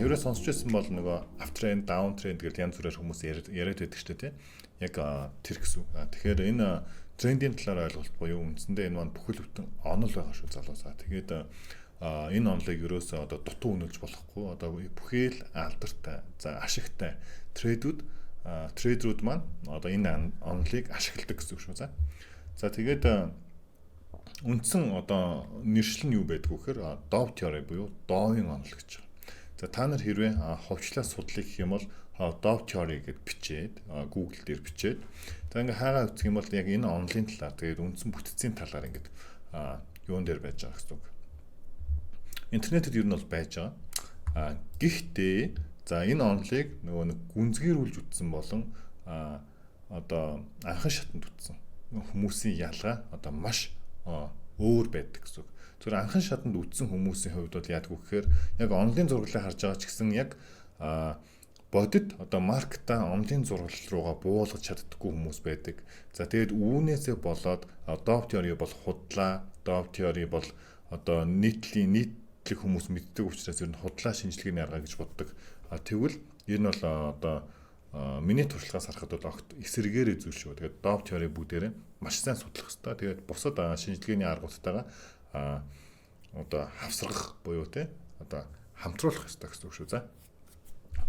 Хэврээ сонсч байсан бол нөгөө up trend, down trend гэдэг янз бүрээр хүмүүс яриад байдаг шүү дээ, тий. Яг тэр гэсэн. Тэгэхээр энэ трендийн талаар ойлголт буюу үндсэндээ энэ маань бүхэл бүтэн онол байгаа шүү залуусаа. Тэгээд энэ онолыг ерөөсөө одоо дутуу үнэлж болохгүй. Одоо бүхэл алдартай, за ашигтай трейдерүүд маань одоо энэ онолыг ашигладаг гэсэн үг шүү. За тэгээд үндсэн одоо нэршил нь юу байдаг вэ гэхээр Dove theory буюу Dove-ийн онол гэж байна. За та нар хэрвээ ховчлаа судлах гэх юм бол Dove theory гэд бичээд Google дээр бичээд за ингээ хаагаа үзэх юм бол яг энэ онлын талаар тэгээд үндсэн бүтцийн талаар ингээд юун дээр байж байгаа гэсэн үг. Интернетэд ер нь бол байж байгаа. Гэхдээ за энэ онлыг нөгөө нэг гүнзгийрүүлж үтсэн болон одоо анхан шатанд үтсэн хүмүүсийн ялгаа одоо маш өөр байдаг гэсэн үг. Зөвхөн анхан шатанд үтсэн хүмүүсийн хувьд бол яадаг вэ гэхээр яг онлын зураглалыг харж байгаа ч гэсэн яг бодит одоо маркета онлын зургал руугаа буулгаж чаддаггүй хүмүүс байдаг. За тэгээд үүнээсээ болоод Dove theory бол худлаа, Dove theory бол одоо нийтлэг хүмүүс мэддэг учраас ер нь худлаа шинжилгээний арга гэж боддог. Тэгвэл ер нь бол одоо миний туршлагаас харахад бол огт эсэргээр зүйл шүү. Тэгээд Dove theory бүгдээрээ маш сайн судлах хэрэгтэй. Тэгээд бусад шинжилгээний аргуудтайгаа одоо хавсрах буюу те одоо хамтруулах хэрэгтэй гэсэн үг шүү.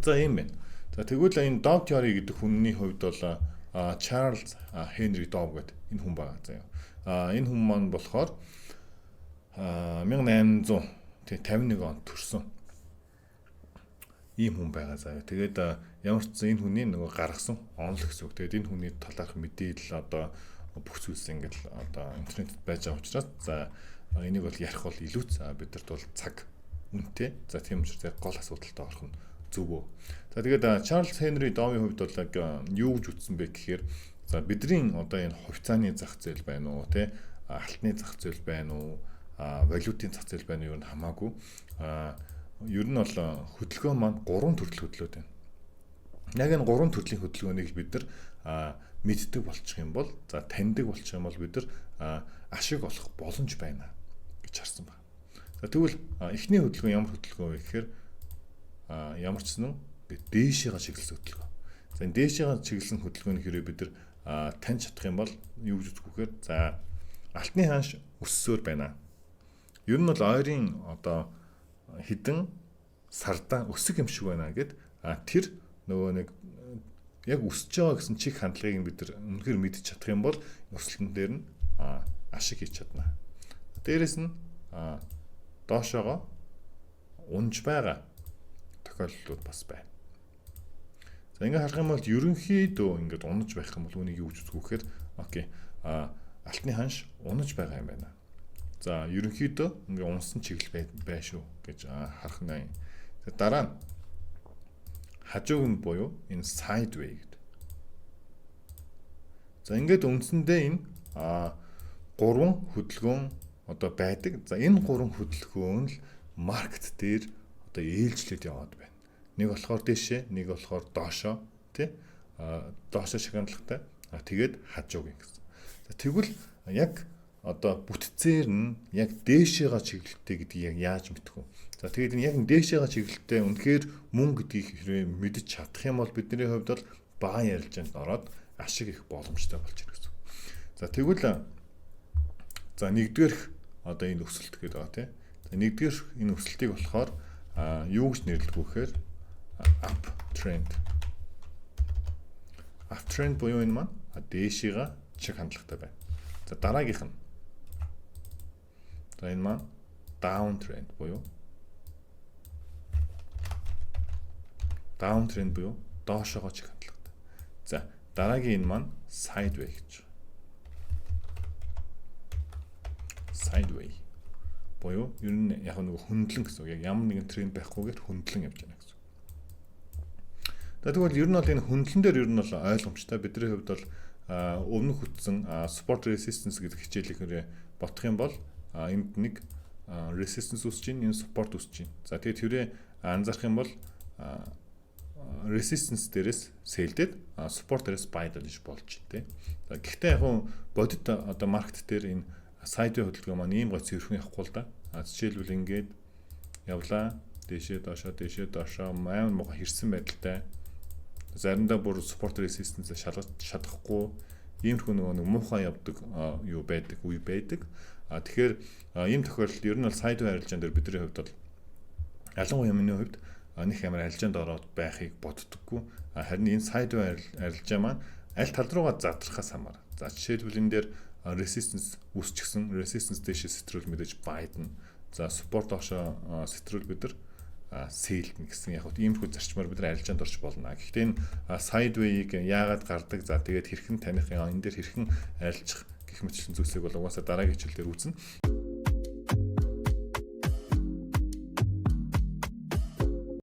За ийм байна. За тэгвэл энэ Dove theory гэдэг хүнний хувьд бол Charles Henry Dove гэдэг энэ хүн байгаа заяа. Энэ хүн маань болохоор 1851 онд төрсөн ийм хүн байгаа заяа. Тэгээд ямар ч энэ хүний нөгөө гаргасан онол гэсэн үг. Тэгээд энэ хүний талаарх мэдээлэл одоо бүх зүйлс ингээд одоо интернетэд байж байгаа учраас за энийг бол ярих бол илүүц бидэрт бол цаг үнэтэй. За тийм учраас гол асуудалтай орох нь зөв үү. За тэгээд Charles Henry Dove-ийн хувьд бол яг юу гэж үтсэн бэ гэхээр за бидний одоо энэ хувьцааны зах зээл байна уу те алтны зах зээл байна уу валютын зах зээл байна уу ер нь хамаагүй. Ер нь бол хөдөлгөөн маань 3 төрөл хөдөлгөөд байна. Яг энэ 3 төрлийн хөдөлгөөнийг бид нар мэддэг болчих юм бол за таньдаг болчих юм бол бид нар ашиг олох боломж байна гэж харсан байна. За тэгвэл эхний хөдөлгөөн ямар хөдөлгөөн вэ гэхээр ямар ч зүйл дээшээгээ чиглэсэн хөдөлгөөн. За энэ дээшээгээ чиглэсэн хөдөлгөөний хэрэг бид нар таньж чадах юм бол юу гэж үзэхээр за алтны ханш өссөөр байна. Ер нь бол ойрын одоо хідэн сардаа өсөг юм шиг байна гэд тэр нөгөө нэг яг өсөж байгаа гэсэн чих хандлагыг бид нар үнэхээр мэдчих чадах юм бол өсөлтөн дээр нь ашиг хийж чадна. Дээрээс нь доошоогоо унж байгаа тохиолдлууд бас байна. За ингээ харах юм бол ерөнхийдөө ингээд унаж байх юм бол үүнийг юу гэж үзэх вэ гэхээр окей алтны ханш унаж байгаа юм байна. За ерөнхийдөө ингээ унсан чиглэл бай шүү гэж харах нь. Дараа нь хажууг нь буюу энэ sideway гэдэг. За ингээд үндсэндээ энэ 3 хөдөлгөөн одоо байдаг. За энэ 3 хөдөлгөөн л маркет дээр одоо ээлжлээд яваад байна. Нэг болохоор дээшээ, нэг болохоор доошоо, тий? Доошоо шиг хандлагатай. Тэгээд хажууг гэсэн. За тэгвэл яг одоо бүтцээр нь яг дээшээгээ чиглэлтэй гэдгийг яг яаж мэдэх вэ? За тэгээд энэ яг дээшээгээ чиглэлтэй үнэхээр мөн гэдгийг хэрвээ мэдэж чадах юм бол бидний хувьд бол баа ярилцаанд ороод ашиг их боломжтой болж ирэх гэсэн. За тэгвэл за нэгдүгээрх одоо энэ өсөлт гэдэг байгаа тийм. За нэгдүгээрх энэ өсөлтийг болохоор юу гэж нэрлэх вэ гэхээр up trend. Up trend буюу энэ маань дээшээгээ чиг хандлагатай байна. За дараагийнх нь за энэ маань down trend буюу доошоогоо чиг хандлагатай. За дараагийн энэ маань sideway гэж. Sideway буюу ер нь яг нэг хөндлөн гэсэн үг. Яг ямар нэгэн тренд байхгүйгээр хөндлөн явж байна гэсэн. Тэгвэл ер нь бол энэ хөндлөн дээр ер нь бол ойлгомжтой. Бидний хувьд бол өмнөх үтсэн support resistance гэдэг хичээлийг бодох юм бол энд нэг resistance үсэж байна, энэ support үсэж байна. За тэгээд тэрээ анзаарах юм бол resistance дээрээс сэлдээд support дээрээс buy гэж болж байна. За гэхдээ яг бодит одоо маркет дээр энэ sideway хөдөлгөөн маань ийм гой цэвэрхэн явахгүй л да. Жишээлбэл ингээд явлаа. дээшээ доошоо маань муухай хэрсэн байдалтай. Заримдаа бүр support resistance шалгаж чадахгүй иймэрхүү нэг муухай явдаг юу байдаг, үе байдаг. Тэгэхээр ийм тохиолдолд ер нь бол сайдвар арилжаан дээр бидний хувьд бол ялангуяа миний хувьд нэг амар арилжаанд ороод байхыг боддоггүй. Харин энэ сайдвар арилжаа маань аль тал руугаа задрахаас хамаарна. За жишээлбэл энэ дээр resistance үүсчихсэн, resistance дэше сэтрүүл мэдээж байдна. За support доошоо сэтрүүл бид нар сэлдэн гэсэн яг хөө иймэрхүү зарчмаар бид нар арилжаанд орж болно. Гэхдээ энэ sideway-г яагаад гардаг? За тэгээд хэрхэн таних энэ дээр хэрхэн арилжах гэх мэтчлэн зүйлсийг бол угаасаа дараагийн хичээл дээр үзнэ.